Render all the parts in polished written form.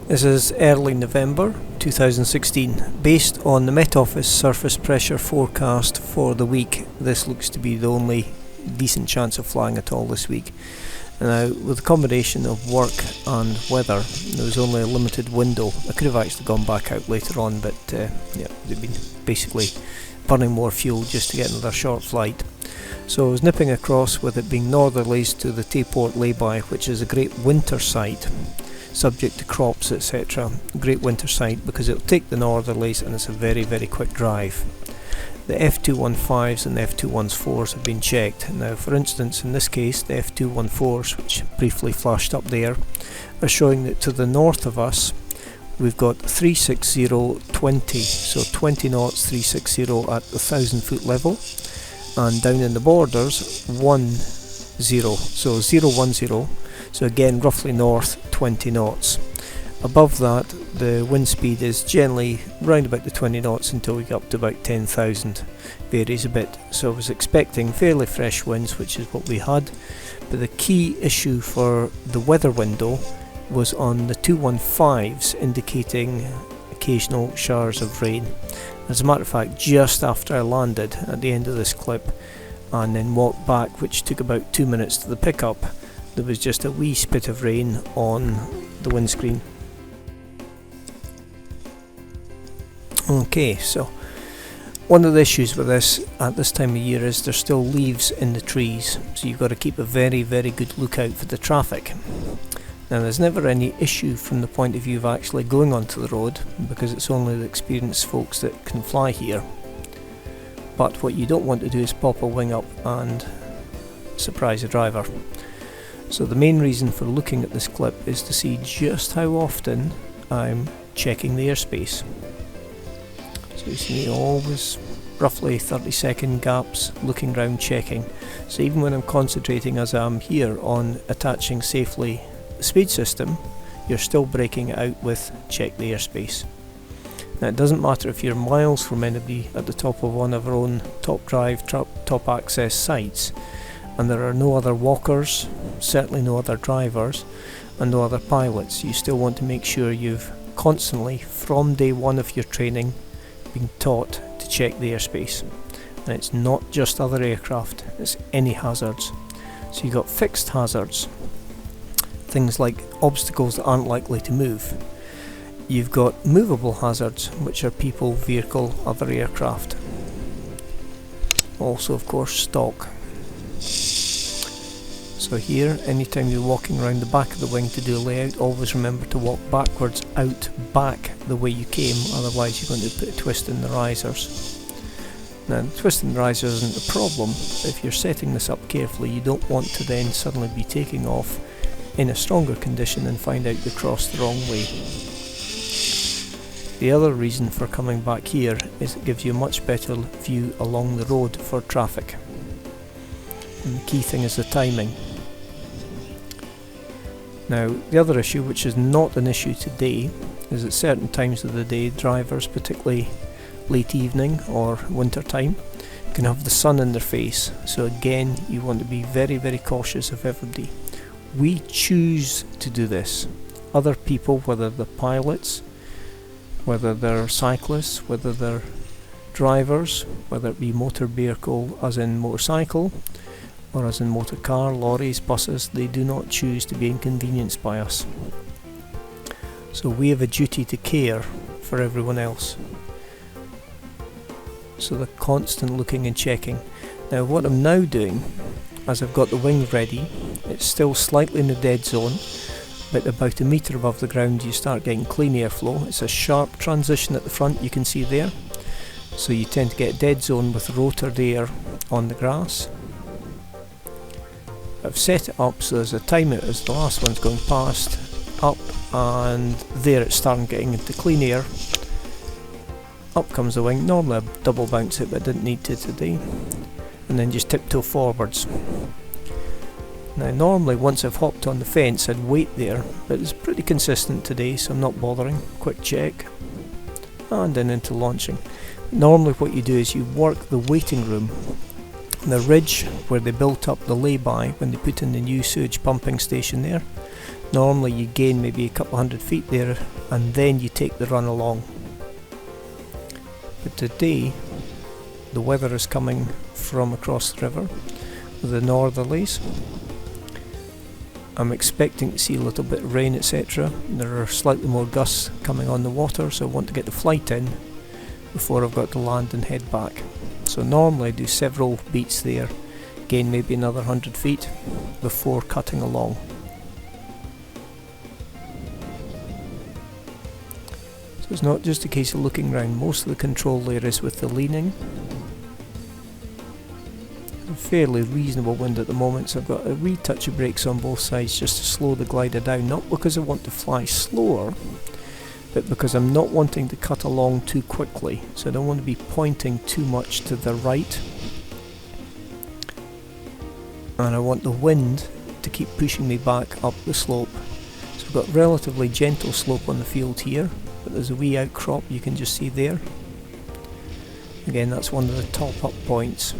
This is early November 2016. Based on the Met Office surface pressure forecast for the week, this looks to be the only decent chance of flying at all this week. Now, with the combination of work and weather, there was only a limited window. I could have actually gone back out later on, but they've been basically burning more fuel just to get another short flight. So I was nipping across with it being northerlies to the Tayport Layby, which is a great winter site, subject to crops, etc. Great winter site because it'll take the northerlies and it's a very, very quick drive. The F215s and the F214s have been checked. Now, for instance, in this case, the F214s, which briefly flashed up there, are showing that to the north of us, we've got 360-20, so 20 knots, 360 at the 1,000-foot level, and down in the borders, 10, so 010, so again, roughly north, 20 knots. Above that, the wind speed is generally round about the 20 knots until we get up to about 10,000. Varies a bit, so I was expecting fairly fresh winds, which is what we had. But the key issue for the weather window was on the 215s, indicating occasional showers of rain. As a matter of fact, just after I landed at the end of this clip and then walked back, which took about 2 minutes to the pickup, there was just a wee spit of rain on the windscreen. Okay, so one of the issues with this at this time of year is there's still leaves in the trees, so you've got to keep a very, very good lookout for the traffic. Now, there's never any issue from the point of view of actually going onto the road, because it's only the experienced folks that can fly here. But what you don't want to do is pop a wing up and surprise a driver. So the main reason for looking at this clip is to see just how often I'm checking the airspace. So you see always roughly 30-second gaps looking around checking. So even when I'm concentrating as I'm here on attaching safely the speed system, you're still breaking it out with check the airspace. Now, it doesn't matter if you're miles from anybody at the top of one of our own top drive, top access sites, and there are no other walkers, certainly no other drivers, and no other pilots. You still want to make sure you've constantly, from day one of your training, been taught to check the airspace. And it's not just other aircraft, it's any hazards. So you've got fixed hazards, things like obstacles that aren't likely to move. You've got movable hazards, which are people, vehicle, other aircraft. Also, of course, stock. So here, anytime you're walking around the back of the wing to do a layout, always remember to walk backwards out back the way you came, otherwise you're going to put a twist in the risers. Now, the twist in the risers isn't a problem. If you're setting this up carefully, you don't want to then suddenly be taking off in a stronger condition and find out you crossed the wrong way. The other reason for coming back here is it gives you a much better view along the road for traffic. And the key thing is the timing. Now, the other issue, which is not an issue today, is at certain times of the day, drivers, particularly late evening or winter time, can have the sun in their face. So again, you want to be very, very cautious of everybody. We choose to do this. Other people, whether they're pilots, whether they're cyclists, whether they're drivers, whether it be motor vehicle as in motorcycle, or as in motor car, lorries, buses, they do not choose to be inconvenienced by us. So we have a duty to care for everyone else. So the constant looking and checking. Now, what I'm now doing, as I've got the wing ready, it's still slightly in the dead zone, but about a metre above the ground you start getting clean airflow. It's a sharp transition at the front, you can see there. So you tend to get dead zone with rotored air on the grass. I've set it up so there's a timeout as the last one's going past, up, and there it's starting getting into clean air. Up comes the wing. Normally I double bounce it, but I didn't need to today. And then just tiptoe forwards. Now, normally once I've hopped on the fence I'd wait there, but it's pretty consistent today, so I'm not bothering. Quick check, and then into launching. Normally what you do is you work the waiting room, the ridge where they built up the lay-by when they put in the new sewage pumping station there. Normally you gain maybe a couple hundred feet there and then you take the run along. But today the weather is coming from across the river with the northerlies. I'm expecting to see a little bit of rain, etc. There are slightly more gusts coming on the water, so I want to get the flight in before I've got to land and head back. So normally I do several beats there, gain maybe another 100 feet before cutting along. So it's not just a case of looking round, most of the control there is with the leaning. A fairly reasonable wind at the moment, so I've got a wee touch of brakes on both sides just to slow the glider down, not because I want to fly slower, but because I'm not wanting to cut along too quickly, so I don't want to be pointing too much to the right, and I want the wind to keep pushing me back up the slope. So I've got relatively gentle slope on the field here, but there's a wee outcrop you can just see there. Again, that's one of the top up points.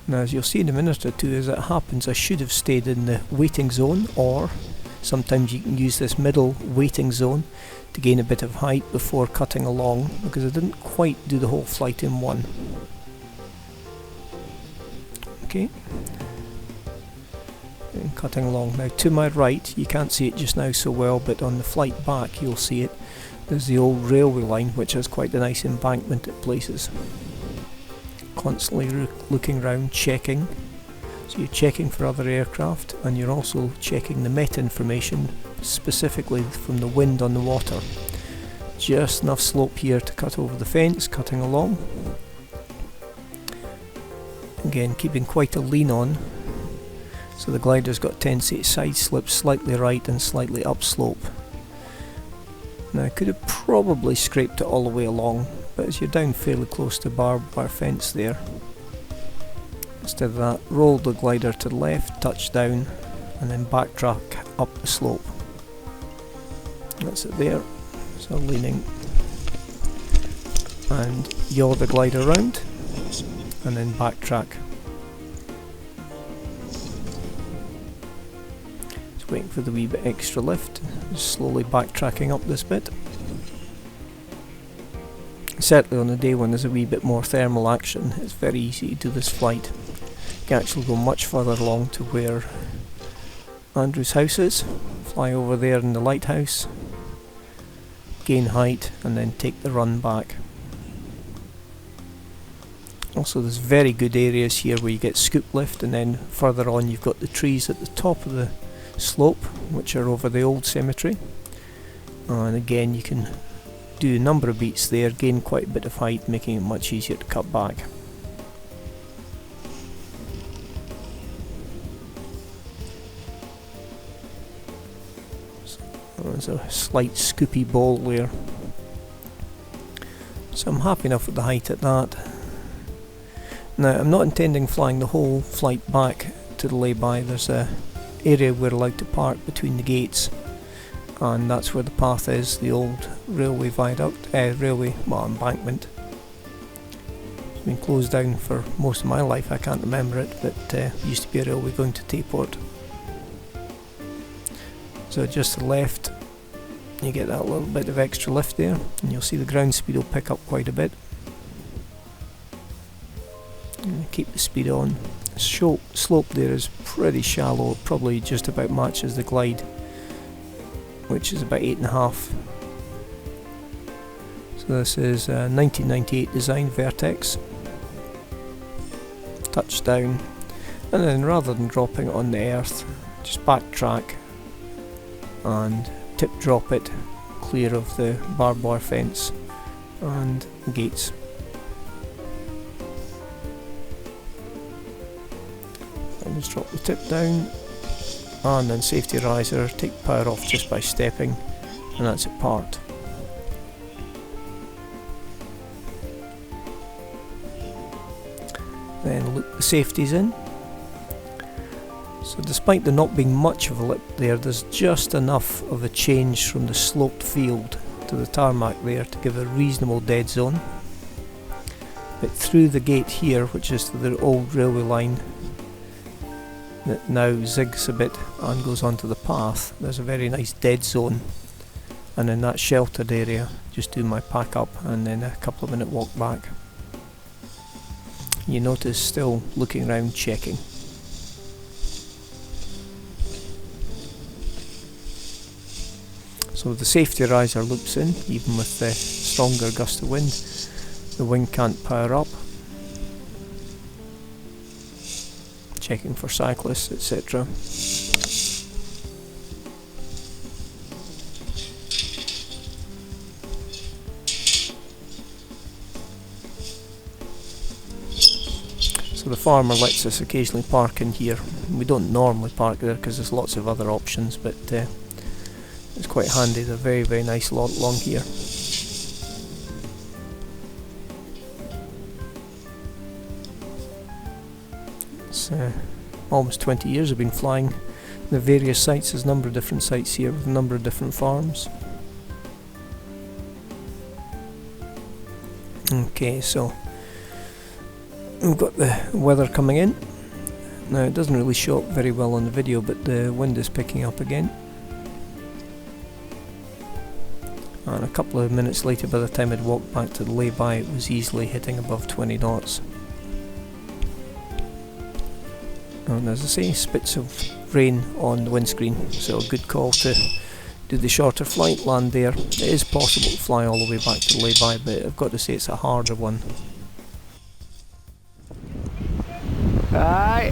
Now, as you'll see in a minute or two, as it happens, I should have stayed in the waiting zone, or sometimes you can use this middle waiting zone to gain a bit of height before cutting along, because I didn't quite do the whole flight in one. Okay, and cutting along. Now to my right, you can't see it just now so well, but on the flight back you'll see it. There's the old railway line, which has quite a nice embankment at places. Constantly looking around, checking. So you're checking for other aircraft, and you're also checking the met information, specifically from the wind on the water. Just enough slope here to cut over the fence, cutting along. Again, keeping quite a lean on, so the glider's got a tendency to side slip slightly right and slightly upslope. Now I could have probably scraped it all the way along, but as you're down fairly close to barbed wire fence there, instead of that, roll the glider to the left, touch down, and then backtrack up the slope. That's it there. So leaning, and yaw the glider round, and then backtrack. Just waiting for the wee bit extra lift, just slowly backtracking up this bit. Certainly on a day when there's a wee bit more thermal action, it's very easy to do this flight. You can actually go much further along to where Andrew's house is, fly over there in the lighthouse, gain height, and then take the run back. Also, there's very good areas here where you get scoop lift, and then further on you've got the trees at the top of the slope, which are over the old cemetery. And again, you can do a number of beats there, gain quite a bit of height, making it much easier to cut back. So there's a slight scoopy bowl there. So I'm happy enough with the height at that. Now, I'm not intending flying the whole flight back to the Layby. There's a area we're allowed to park between the gates, and that's where the path is, the old railway viaduct, embankment. It's been closed down for most of my life, I can't remember it, but it used to be a railway going to Tayport. So just to the left, you get that little bit of extra lift there, and you'll see the ground speed will pick up quite a bit. And keep the speed on. The slope there is pretty shallow, it probably just about matches the glide, which is about 8.5. So this is a 1998 design Vertex. Touchdown, and then rather than dropping it on the earth, just backtrack and tip drop it clear of the barbed wire fence and gates. And just drop the tip down, and then safety riser, take power off just by stepping, and that's it part. Then loop the safeties in. So despite there not being much of a lip there, there's just enough of a change from the sloped field to the tarmac there to give a reasonable dead zone. But through the gate here, which is to the old railway line, that now zigs a bit and goes onto the path, there's a very nice dead zone, and in that sheltered area just do my pack up and then a couple of minute walk back. You notice still looking around checking. So the safety riser loops in even with the stronger gust of wind. The wing can't power up. Checking for cyclists, etc. So the farmer lets us occasionally park in here. We don't normally park there because there's lots of other options, but it's quite handy. They're very, very nice lot along here. It's almost 20 years I've been flying the various sites. There's a number of different sites here with a number of different farms. Okay, so we've got the weather coming in. Now it doesn't really show up very well on the video, but the wind is picking up again. And a couple of minutes later, by the time I'd walked back to the Layby, it was easily hitting above 20 knots. And as I say, spits of rain on the windscreen, so a good call to do the shorter flight, land there. It is possible to fly all the way back to the Layby, but I've got to say it's a harder one. Aye.